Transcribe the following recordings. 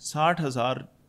60,000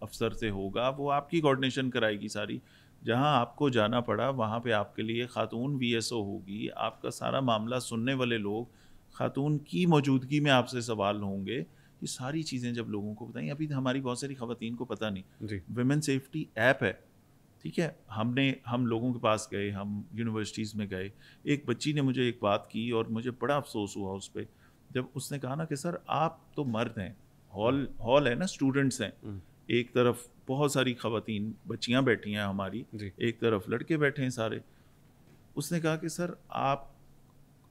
افسر سے ہوگا, وہ آپ کی کوآرڈینیشن کرائے گی ساری. جہاں آپ کو جانا پڑا وہاں پہ آپ کے لیے خاتون وی ایس او ہوگی, آپ کا سارا معاملہ سننے والے لوگ خاتون کی موجودگی میں آپ سے سوال ہوں گے. یہ ساری چیزیں جب لوگوں کو بتائیں, ابھی ہماری بہت ساری خواتین کو پتہ نہیں. ویمن سیفٹی ایپ ہے, ٹھیک ہے, ہم لوگوں کے پاس گئے, ہم یونیورسٹیز میں گئے. ایک بچی نے مجھے ایک بات کی اور مجھے بڑا افسوس ہوا اس پہ, جب اس نے کہا نا کہ سر آپ تو مرد ہیں, ہال ہے نا, اسٹوڈنٹس ہیں, ایک طرف بہت ساری خواتین بچیاں بیٹھی ہیں ہماری, ایک طرف لڑکے بیٹھے ہیں سارے. اس نے کہا کہ سر آپ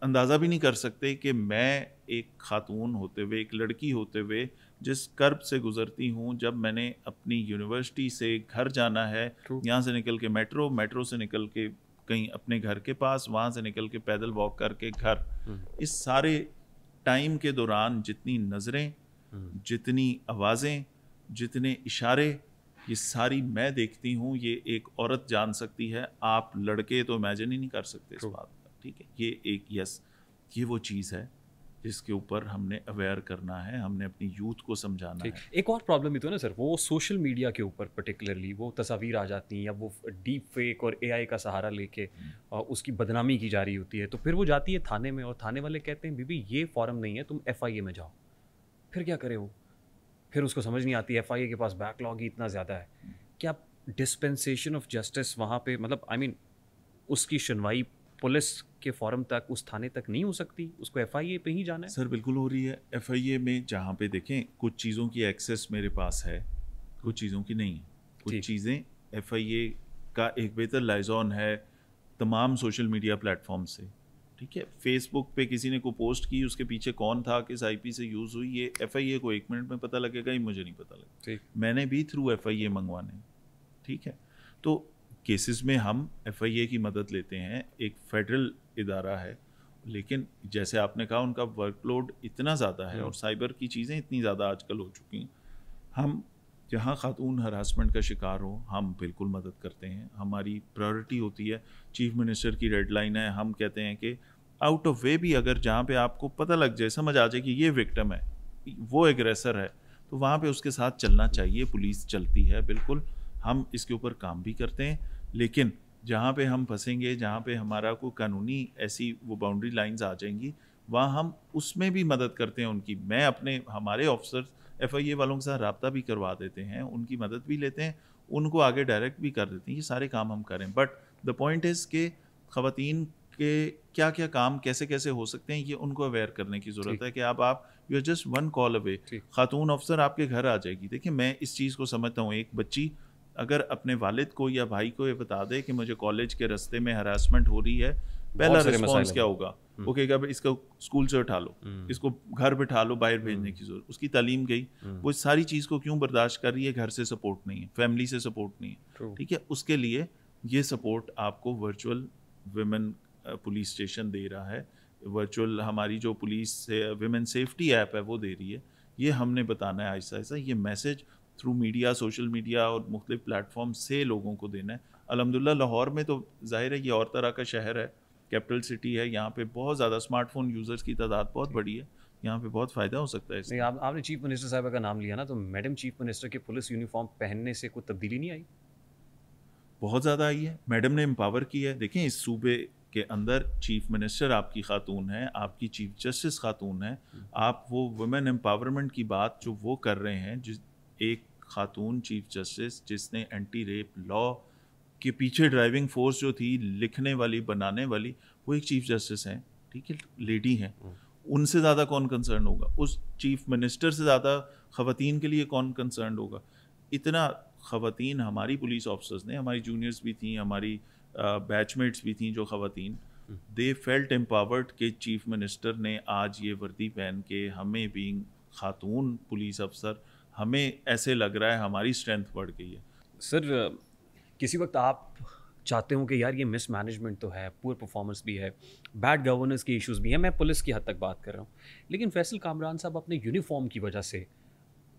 اندازہ بھی نہیں کر سکتے کہ میں ایک خاتون ہوتے ہوئے, ایک لڑکی ہوتے ہوئے جس کرب سے گزرتی ہوں جب میں نے اپنی یونیورسٹی سے گھر جانا ہے, یہاں سے نکل کے میٹرو سے نکل کے کہیں اپنے گھر کے پاس, وہاں سے نکل کے پیدل واک کر کے گھر. اس سارے ٹائم کے دوران جتنی نظریں, جتنی آوازیں, جتنے اشارے, یہ ساری میں دیکھتی ہوں. یہ ایک عورت جان سکتی ہے, آپ لڑکے تو امیجن ہی نہیں کر سکتے اس بات کا, ٹھیک ہے. یہ ایک یہ وہ چیز ہے جس کے اوپر ہم نے اویئر کرنا ہے, ہم نے اپنی یوتھ کو سمجھانا ہے. ایک اور پرابلم بھی تو ہے نا سر, وہ سوشل میڈیا کے اوپر پرٹیکولرلی وہ تصاویر آ جاتی ہیں یا وہ ڈیپ فیک اور اے آئی کا سہارا لے کے اس کی بدنامی کی جا رہی ہوتی ہے. تو پھر وہ جاتی ہے تھانے میں, اور تھانے والے کہتے ہیں بی بی یہ فارم نہیں ہے, تم ایف آئی اے میں جاؤ. پھر کیا کرے وہ, پھر اس کو سمجھ نہیں آتی, ایف آئی اے کے پاس بیک لاگ ہی اتنا زیادہ ہے. کیا ڈسپینسیشن آف جسٹس وہاں پہ, مطلب آئی مین اس کی سنوائی پولیس کے فارم تک, اس تھانے تک نہیں ہو سکتی, اس کو ایف آئی اے پہ ہی جانا ہے؟ سر بالکل ہو رہی ہے. ایف آئی اے میں جہاں پہ دیکھیں کچھ چیزوں کی ایکسیس میرے پاس ہے, کچھ چیزوں کی نہیں ہے. کچھ چیزیں ایف آئی اے کا ایک بہتر لائزون ہے تمام سوشل میڈیا پلیٹ فارم سے, ٹھیک ہے. فیس بک پہ کسی نے کو پوسٹ کی, اس کے پیچھے کون تھا, کس آئی پی سے یوز ہوئی, یہ ایف آئی اے کو 1 منٹ میں پتہ لگے گا, یہ مجھے نہیں پتہ لگا. میں نے بھی تھرو ایف آئی اے منگوانے, ٹھیک ہے. تو کیسز میں ہم ایف آئی اے کی مدد لیتے ہیں, ایک فیڈرل ادارہ ہے, لیکن جیسے آپ نے کہا ان کا ورک لوڈ اتنا زیادہ ہے اور سائبر کی چیزیں اتنی زیادہ آج کل ہو چکی ہیں. ہم جہاں خاتون ہراسمنٹ کا شکار ہو ہم بالکل مدد کرتے ہیں, ہماری پرائورٹی ہوتی ہے. چیف منسٹر کی ریڈ لائن ہے, ہم کہتے ہیں کہ آؤٹ آف وے بھی اگر جہاں پہ آپ کو پتہ لگ جائے, سمجھ آ جائے کہ یہ وکٹم ہے, وہ ایگریسر ہے, تو وہاں پہ اس کے ساتھ چلنا چاہیے. پولیس چلتی ہے بالکل, ہم اس کے اوپر کام بھی کرتے ہیں. لیکن جہاں پہ ہم پھنسیں گے, جہاں پہ ہمارا کوئی قانونی ایسی وہ باؤنڈری لائنز آ جائیں گی, وہاں ہم اس میں بھی مدد کرتے ہیں ان کی. میں ہمارے آفیسر ایف آئی اے والوں کے ساتھ رابطہ بھی کروا دیتے ہیں, ان کی مدد بھی لیتے ہیں, ان کو آگے ڈائریکٹ بھی کر دیتے ہیں. یہ سارے کام ہم کریں. بٹ دا پوائنٹ از کہ خواتین کے کیا کیا کام کیسے کیسے ہو سکتے ہیں, یہ ان کو اویئر کرنے کی ضرورت ہے. کہ آپ یو آر جسٹ 1 کال اوے, خاتون افسر آپ کے گھر آ جائے گی. دیکھیں میں اس چیز کو سمجھتا ہوں, ایک بچی اگر اپنے والد کو یا بھائی کو یہ بتا دے کہ مجھے کالج کے رستے میں ہراسمنٹ ہو رہی ہے, پہلا رسپانس کیا ہوگا, وہ کہے گا اس کو اسکول سے اٹھا لو, اس کو گھر بٹھا لو, باہر بھیجنے کی ضرورت. اس کی تعلیم گئی, وہ اس ساری چیز کو کیوں برداشت کر رہی ہے, گھر سے سپورٹ نہیں ہے, فیملی سے سپورٹ نہیں ہے, ٹھیک ہے. اس کے لیے یہ سپورٹ آپ کو ورچوئل ویمن پولیس اسٹیشن دے رہا ہے, ورچوئل ہماری جو پولیس سے ویمن سیفٹی ایپ ہے وہ دے رہی ہے. یہ ہم نے بتانا ہے آہستہ آہستہ, یہ message through media, social media اور مختلف پلیٹ فارم سے لوگوں کو دینا ہے. الحمدللہ لاہور میں تو ظاہر ہے یہ اور طرح کا شہر ہے, کیپٹل سٹی ہے, یہاں پہ بہت زیادہ اسمارٹ فون یوزرز کی تعداد بہت بڑی ہے, یہاں پہ بہت فائدہ ہو سکتا ہے. آپ نے چیف منسٹر صاحبہ کا نام لیا نا, تو میڈم چیف منسٹر کے پولیس یونیفارم پہننے سے کوئی تبدیلی نہیں آئی؟ بہت زیادہ آئی ہے. میڈم نے امپاور کی ہے. دیکھیں اس صوبے کے اندر چیف منسٹر آپ کی خاتون ہے, آپ کی چیف جسٹس خاتون ہے. آپ وہ ویمن امپاورمنٹ کی بات جو وہ کر رہے ہیں, جس ایک خاتون چیف جسٹس جس نے اینٹی ریپ لا کے پیچھے ڈرائیونگ فورس جو تھی لکھنے والی, بنانے والی, وہ ایک چیف جسٹس ہیں, ٹھیک ہے, لیڈی ہیں. ان سے زیادہ کون کنسرن ہوگا, اس چیف منسٹر سے زیادہ خواتین کے لیے کون کنسرن ہوگا. اتنا خواتین ہماری پولیس آفیسرز نے, ہماری جونیئرز بھی تھیں, ہماری بیچ میٹس بھی تھیں جو خواتین, دے فیلٹ امپاورڈ کہ چیف منسٹر نے آج یہ وردی پہن کے ہمیں بینگ خاتون پولیس افسر, ہمیں ایسے لگ رہا ہے ہماری اسٹرینتھ بڑھ گئی ہے. سر کسی وقت آپ چاہتے ہوں کہ یار یہ مس مینجمنٹ تو ہے, پور پرفارمنس بھی ہے, بیڈ گورننس کے ایشوز بھی ہیں, میں پولیس کی حد تک بات کر رہا ہوں, لیکن فیصل کامران صاحب اپنے یونیفارم کی وجہ سے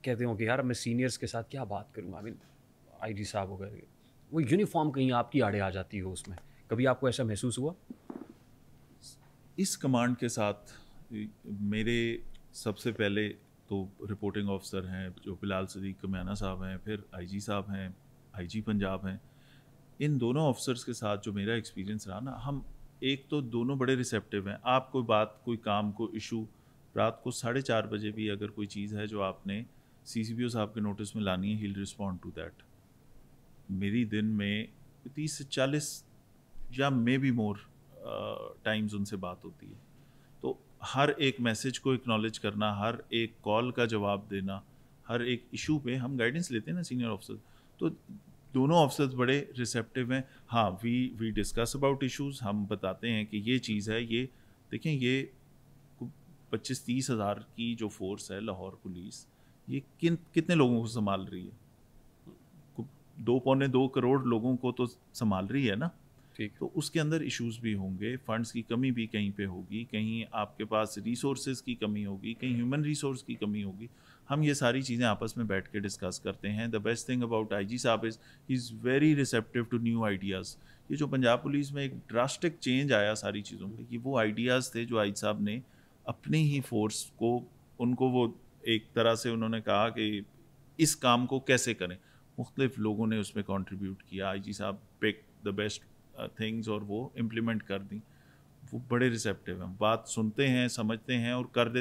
کہتے ہوں کہ یار میں سینئرس کے ساتھ کیا بات کروں, آئی مین آئی جی صاحب وغیرہ, وہ یونیفارم کہیں آپ کی آڑے آ جاتی ہو, اس میں کبھی آپ کو ایسا محسوس ہوا؟ اس کمانڈ کے ساتھ میرے سب سے پہلے تو رپورٹنگ آفسر ہیں جو بلال صدیق کمیانہ صاحب ہیں، پھر آئی جی صاحب ہیں، آئی جی پنجاب ہیں. ان دونوں آفسرز کے ساتھ جو میرا ایکسپیرینس رہا نا، ہم ایک تو دونوں بڑے ریسیپٹیو ہیں. آپ کوئی بات، کوئی کام، کوئی ایشو رات کو 4:30 بجے بھی اگر کوئی چیز ہے جو آپ نے سی سی پی او صاحب کے نوٹس میں لانی ہے، ہیل رسپونڈ ٹو دیٹ. میری دن میں 30 سے 40 یا may be more times in سے بات ہوتی ہے. تو ہر ایک میسج کو اکنالج کرنا، ہر ایک کال کا جواب دینا، ہر ایک ایشو پہ ہم گائیڈنس لیتے ہیں نا سینئر آفسر. تو دونوں آفسرز بڑے ریسیپٹیو ہیں. ہاں وی ڈسکس اباؤٹ ایشوز. ہم بتاتے ہیں کہ یہ چیز ہے، یہ دیکھیں یہ 25-30 ہزار کی جو فورس ہے لاہور پولیس، یہ کتنے لوگوں کو سنبھال رہی ہے؟ 2.25 کروڑ لوگوں کو تو سنبھال رہی ہے نا. تو اس کے اندر ایشوز بھی ہوں گے، فنڈز کی کمی بھی کہیں پہ ہوگی، کہیں آپ کے پاس ریسورسز کی کمی ہوگی، کہیں ہیومن ریسورس کی کمی ہوگی. ہم یہ ساری چیزیں آپس میں بیٹھ کے ڈسکس کرتے ہیں. The best thing about I G صاحب is he is very receptive to new ideas. یہ جو پنجاب پولیس میں ایک ڈراسٹک چینج آیا ساری چیزوں پہ، یہ وہ آئیڈیاز تھے جو آئی جی صاحب نے اپنی ہی فورس کو، ان کو وہ ایک طرح سے انہوں نے کہا کہ اس کام کو کیسے کریں. مختلف لوگوں نے اس میں کنٹریبیوٹ کیا. آئی جی صاحب پک دا بیسٹ تھنگز اور وہ امپلیمنٹ کر دیں. وہ بڑے ریسیپٹیو ہیں، بات سنتے ہیں، سمجھتے ہیں اور کر دیتے